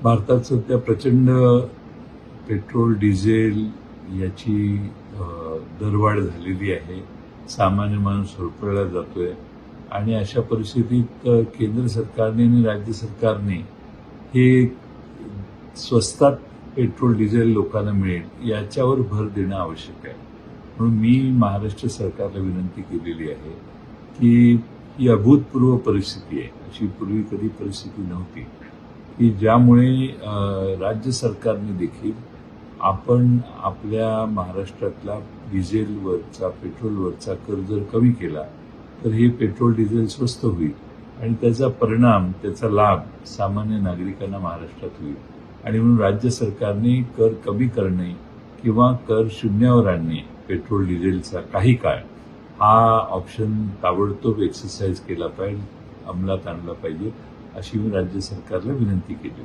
भारतात सध्या प्रचंड पेट्रोल, डिझेल याची दरवाढ झालेली आहे. सामान्य माणूस होरपळला जातोय आणि अशा परिस्थितीत केंद्र सरकारने आणि राज्य सरकारने हे स्वस्तात पेट्रोल, डिझेल लोकांना मिळेल याच्यावर भर देणं आवश्यक आहे. म्हणून मी महाराष्ट्र सरकारला विनंती केलेली आहे की ही अभूतपूर्व परिस्थिती आहे. अशी पूर्वी कधी परिस्थिती नव्हती की ज्यामुळे राज्य सरकारने देखील आपण आपल्या महाराष्ट्रातला डिझेलवरचा, पेट्रोलवरचा कर जर कमी केला तर हे पेट्रोल, डिझेल स्वस्त होईल आणि त्याचा परिणाम, त्याचा लाभ सामान्य नागरिकांना महाराष्ट्रात होईल. आणि म्हणून राज्य सरकारने कर कमी करणे किंवा कर शून्यावर आणणे पेट्रोल, डिझेलचा काही काळ हा ऑप्शन ताबडतोब एक्सरसाइज केला पाहिजे, अंमलात आणला पाहिजे, अशी मी राज्य सरकारला विनंती केली.